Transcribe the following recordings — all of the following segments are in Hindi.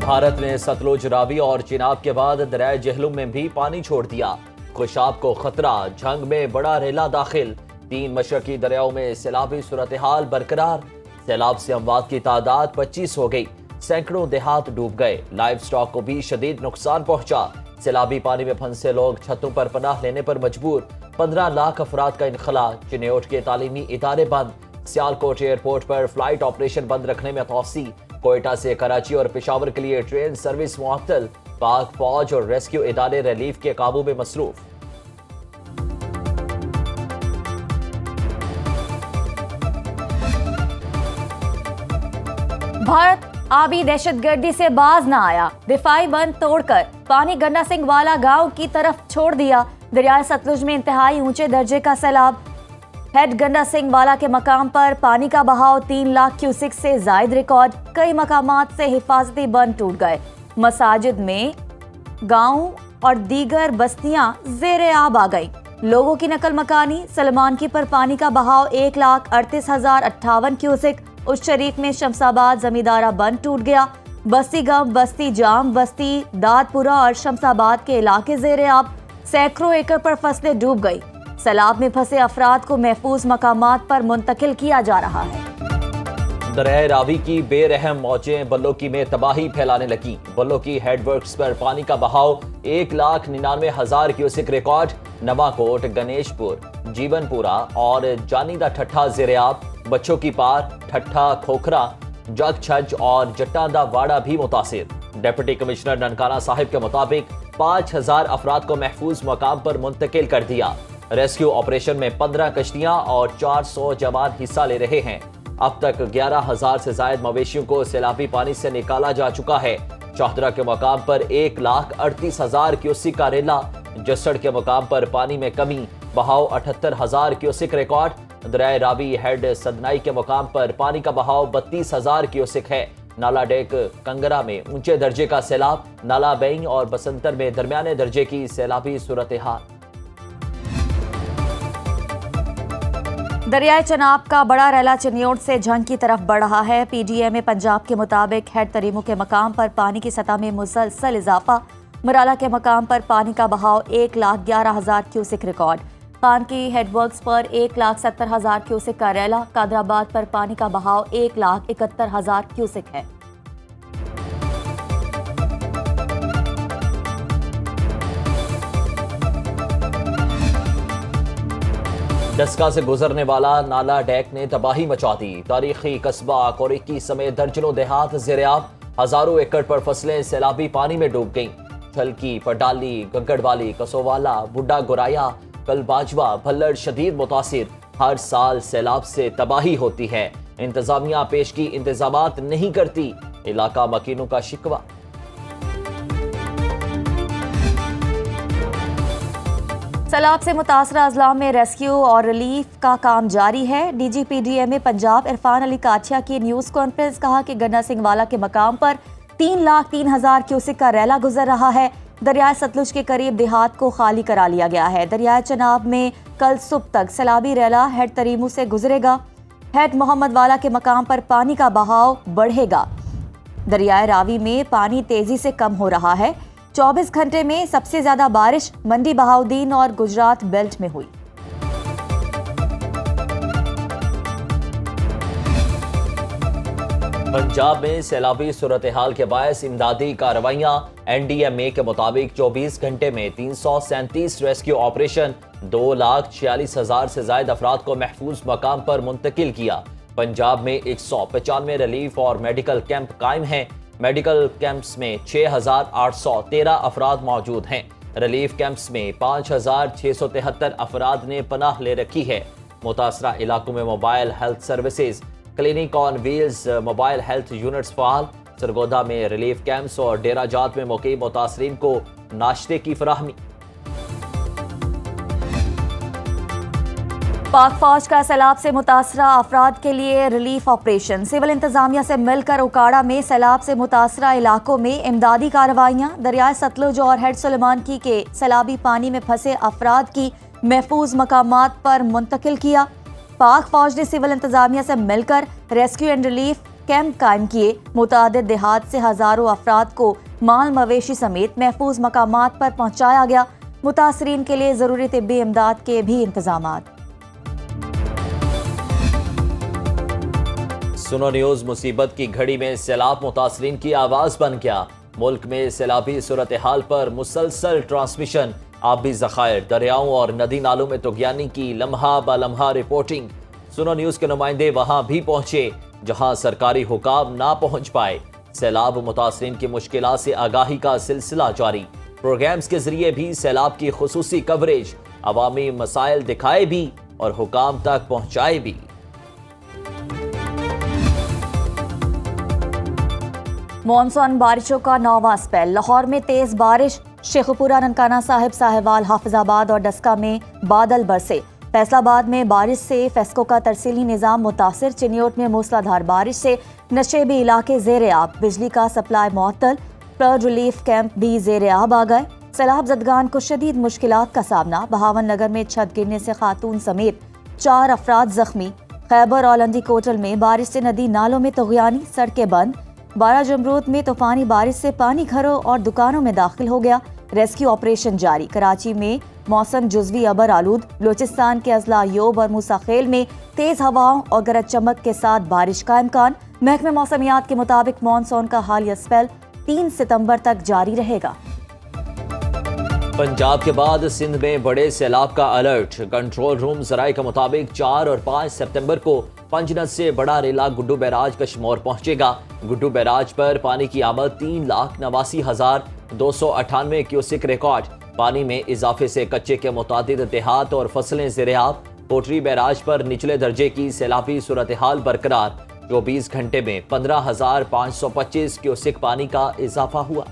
भारत ने सतलुज, रावी और चिनाब के बाद दरिया जेहलुम में भी पानी छोड़ दिया। खुशाब को खतरा, झंग में बड़ा रेला दाखिल। 3 मशरकी दरियाओं में सैलाबी सूरत हाल बरकरार। सैलाब से अमवात की तादाद 25 हो गई। सैकड़ों देहात डूब गए। लाइव स्टॉक को भी शदीद नुकसान पहुंचा। सैलाबी पानी में फंसे लोग छतों पर पनाह लेने पर मजबूर। 15 लाख अफराद का इनखला। चिन्योट के तालीमी इदारे बंद। सियालकोट एयरपोर्ट पर फ्लाइट ऑपरेशन बंद रखने में तौसी। कोयटा से कराची और पेशावर के लिए ट्रेन सर्विस मुअत्तल। पाक फौज और रेस्क्यू इदारे रिलीफ के काबू में मसरूफ। भारत आबी दहशतगर्दी से बाज न आया। दिफाई बंद तोड़कर पानी गंडा सिंह वाला गांव की तरफ छोड़ दिया। दरिया सतलुज में इंतहाई ऊंचे दर्जे का सैलाब। हेड गंडा सिंह वाला के मकाम पर पानी का बहाव 3 लाख क्यूसिक से जायद रिकॉर्ड। कई मकामात से हिफाजती बंद टूट गए। मसाजिद में गांव और दीगर बस्तियां जेरे आब आ गई। लोगों की नकल मकानी। सलमान की पर पानी का बहाव 1,38,058 क्यूसिक। उस शरीफ में शमसाबाद जमींदारा बंद टूट गया। बस्ती गम, बस्ती जाम, बस्ती दादपुरा और शमसाबाद के इलाके जेरे आब। सैकड़ों एकड़ पर फसलें डूब गई। सैलाब में फंसे अफराद को महफूज मकामात पर मुंतकिल किया जा रहा है। दरिया रावी की बेरहम मौजें बल्लोकी में तबाही फैलाने लगी। बल्लोकी हेडवर्क्स पर पानी का बहाव 1,99,000 क्यूसिक रिकॉर्ड। नवाकोट, गणेशपुर, जीवनपुरा और जानीदा ठट्ठा ज़ेरे-आब। बच्चों की पार, ठट्ठा, खोखरा, जग छज और जट्टादा वाड़ा भी मुतासिर। डिप्टी कमिश्नर ननकाना साहिब के मुताबिक 5,000 अफराद को महफूज मकाम पर मुंतकिल कर दिया। रेस्क्यू ऑपरेशन में 15 कश्तियां और 400 जवान हिस्सा ले रहे हैं। अब तक 11,000 से ज्यादा मवेशियों को सैलाबी पानी से निकाला जा चुका है। चौधरा के मकाम पर 1,38,000 क्यूसिक का रेला। जसड़ के मकाम पर पानी में कमी, बहाव 78,000 क्यूसिक रिकॉर्ड। दरिया रावी हेड सदनाई के मकाम पर पानी का बहाव 32,000 क्यूसिक है। नाला डेक कंगरा में ऊंचे दर्जे का सैलाब। नाला बेंग और बसंतर में दरमियाने दर्जे की सैलाबी सूरत हाल। दरियाए चनाब का बड़ा रेला चिन्योट से झंग की तरफ बढ़ रहा है। PDMA पंजाब के मुताबिक हेड तरीमू के मकाम पर पानी की सतह में मुसलसल इजाफा। मराला के मकाम पर पानी का बहाव 1,11,000 क्यूसिक रिकॉर्ड। पानकी हेडवर्क्स पर 1,70,000 क्यूसिक का रेला। कादराबाद पर पानी का बहाव 1,71,000 क्यूसिक है। डस्का से गुजरने वाला नाला डेक ने तबाही मचा दी। तारीखी कस्बा कोरिकी समेत दर्जनों देहात ज़ेरे-आब। हजारों एकड़ पर फसलें सैलाबी पानी में डूब गईं। छलकी, पडाली, गंगड़वाली, कसोवाला, बुड्ढा गुराया, कलबाजवा, भल्लड़ शदीद मुतासिर। हर साल सैलाब से तबाही होती है। इंतजामिया पेश की इंतजामात नहीं करती। इलाका मकीनों का शिकवा। सैलाब से मुतासरा अजला में रेस्क्यू और रिलीफ का काम जारी है। DG PDMA पंजाब इरफान अली काठिया की न्यूज कॉन्फ्रेंस कहा कि गन्ना सिंह वाला के मकाम पर 3,03,000 क्यूसिक का रेला गुजर रहा है। दरियाए सतलुज के करीब देहात को खाली करा लिया गया है। दरियाए चनाब में कल सुबह तक सैलाबी रेला हेड तरीमू से गुजरेगा। हेड मोहम्मद वाला के मकाम पर पानी का बहाव बढ़ेगा। दरियाए रावी में पानी तेजी से कम हो रहा है। 24 घंटे में सबसे ज्यादा बारिश मंडी बहाउद्दीन और गुजरात बेल्ट में हुई। पंजाब में सैलाबी सूरत हाल के बायस इमदादी कार्रवाइयां। NDMA के मुताबिक 24 घंटे में 337 रेस्क्यू ऑपरेशन। 2,46,000 से ज्यादा अफराद को महफूज मकाम पर मुंतकिल किया। पंजाब में 195 रिलीफ और मेडिकल कैंप कायम हैं। मेडिकल कैंप्स में 6,813 अफराद मौजूद हैं। रिलीफ कैंप्स में 5,673 अफराद ने पनाह ले रखी है। मुतासरा इलाकों में mobile health services, clinic on wheels, mobile health units फाल। सरगोदा में रिलीफ कैंप्स और डेरा जात में मुकीम मुतासरीन को नाश्ते की फराहमी। पाक फौज का सैलाब से मुतासरा अफराद के लिए रिलीफ ऑपरेशन। सिविल इंतजामिया से मिलकर उकाड़ा में सैलाब से मुतासरा इलाकों में इमदादी कार्रवाइयां। दरियाए सतलुज और हेड सुलेमानकी के सैलाबी पानी में फंसे अफराद की महफूज मकामात पर मुंतकिल किया। पाक फौज ने सिविल इंतजामिया से मिलकर रेस्क्यू एंड रिलीफ कैंप कायम किए। मुतादिद देहात से हजारों अफराद को माल मवेशी समेत महफूज मकामात पर पहुंचाया गया। मुतासरीन के लिए जरूरी तिब्बी इमदाद के भी इंतजामात। सुनो न्यूज मुसीबत की घड़ी में सैलाब मुतासरीन की आवाज बन गया। मुल्क में सैलाबी सूरत हाल पर मुसलसल ट्रांसमिशन, आबी ज़खायर, दरियाओं और नदी नालों में तुगयानी की लम्हा ब लम्हा रिपोर्टिंग। सुनो न्यूज के नुमाइंदे वहां भी पहुंचे जहां सरकारी हुकाम ना पहुंच पाए। सैलाब मुतासरीन की मुश्किलात से आगाही का सिलसिला जारी। प्रोग्राम्स के जरिए भी सैलाब की खुसूसी कवरेज, अवामी मसाइल दिखाए भी और हुकाम तक पहुंचाए भी। मॉनसून बारिशों का 9वां स्पेल। लाहौर में तेज बारिश, शेखुपुरा, ननकाना साहिब, साहिवाल, हाफिजाबाद और डस्का में बादल बरसे। फैसलाबाद में बारिश से फेस्को का तरसीली निज़ाम मुतासिर। चिन्योट में मूसलाधार बारिश से नशेबी इलाके ज़ेर आब, बिजली का सप्लाई मुअत्तल। फ्लड रिलीफ कैंप भी ज़ेर आब आ गए। सैलाब जदगान को शदीद मुश्किलात का सामना। बहावन नगर में छत गिरने से खातून समेत 4 अफराद जख्मी। खैबर और लंदी कोटल में बारिश से नदी नालों में तुगयानी, सड़कें बंद। 12 जमरूद में तूफानी बारिश से पानी घरों और दुकानों में दाखिल हो गया। रेस्क्यू ऑपरेशन जारी। कराची में मौसम जुज़वी अबर आलूद। बलूचिस्तान के अजला योब और मूसाखेल में तेज हवाओं और गरज चमक के साथ बारिश का इम्कान। महकमे मौसमियात के मुताबिक मानसून का हालिया स्पेल 3 सितंबर तक जारी रहेगा। पंजाब के बाद सिंध में बड़े सैलाब का अलर्ट। कंट्रोल रूम जराये के मुताबिक 4 और 5 सितंबर को पंजनद से बड़ा रेला गुड्डू बैराज कश्मोर पहुंचेगा। गुड्डू बैराज पर पानी की आमद 3,89,298 क्यूसिक रिकॉर्ड। पानी में इजाफे से कच्चे के मुतादिद देहात और फसलें ज़ेर-ए-आब। पोटरी बैराज पर निचले दर्जे की सैलाबी सूरत हाल बरकरार। 24 घंटे में 15,525 क्यूसिक पानी का इजाफा हुआ।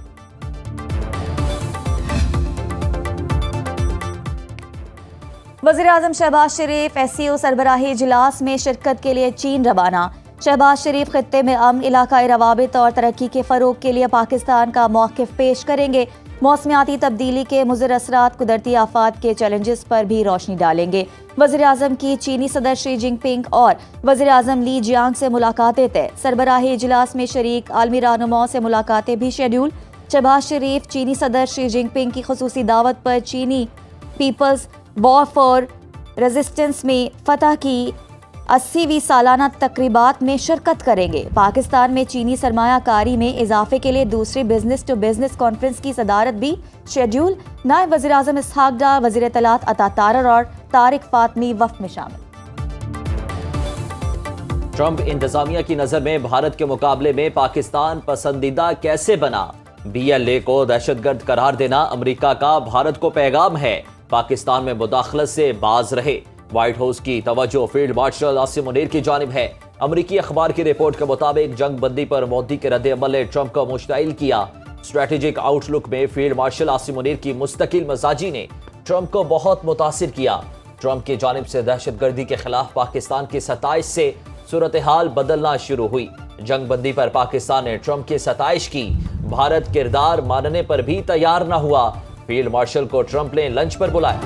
वज़ीर-ए-आज़म शहबाज शरीफ SCO सरबराही इजलास में शिरकत के लिए चीन रवाना। शहबाज शरीफ खित्ते में अमन, इलाकाई रवाबित और तरक्की के फ़रोग के लिए पाकिस्तान का मौक़िफ़ पेश करेंगे। मौसमियाती तब्दीली के मुज़र असरात, कुदरती आफात के चैलेंजेस पर भी रोशनी डालेंगे। वज़ीर-ए-आज़म की चीनी सदर शी जिनपिंग और वज़ीर-ए-आज़म ली जियांग से मुलाकातें तय। सरबराही इजलास में शरीक आलमी रहनुमाओं से मुलाकातें भी शेड्यूल। शहबाज शरीफ चीनी सदर शी जिनपिंग की खुसूसी दावत पर चीनी पीपल्स वॉर फॉर रेजिस्टेंस में फतह की 80वीं सालाना तकरीबात में शिरकत करेंगे। पाकिस्तान में चीनी सरमायाकारी में इजाफे के लिए दूसरी बिजनेस टू बिजनेस कॉन्फ्रेंस की सदारत भी शेड्यूल। नायब वज़ीर-ए-आज़म इसहाक डार, वज़ीर इत्तलात अता तारर और तारिक फातमी वफ़द में शामिल। ट्रंप इंतजामिया की नजर में भारत के मुकाबले में पाकिस्तान पसंदीदा कैसे बना? BLA को दहशतगर्द करार देना अमेरिका का भारत को पैगाम है। पाकिस्तान में मुदाखलत से बाज रहे। व्हाइट हाउस की तवज्जो फील्ड मार्शल आसिम मुनीर की जानिब है। अमरीकी अखबार की रिपोर्ट के मुताबिक जंग बंदी पर मोदी के रद्द-ए-अमल ने ट्रंप को मुश्ताइल किया। स्ट्रेटेजिक आउटलुक में फील्ड मार्शल आसिम मुनीर की मुस्तकिल मजाजी ने ट्रंप को बहुत मुतासिर किया। ट्रंप की जानिब से दहशतगर्दी के खिलाफ पाकिस्तान की सताइश से सूरत हाल बदलना शुरू हुई। जंग बंदी पर पाकिस्तान ने ट्रंप की सताइश की। भारत किरदार मानने पर भी तैयार न हुआ। फील्ड मार्शल को ट्रंप ने लंच पर बुलाया।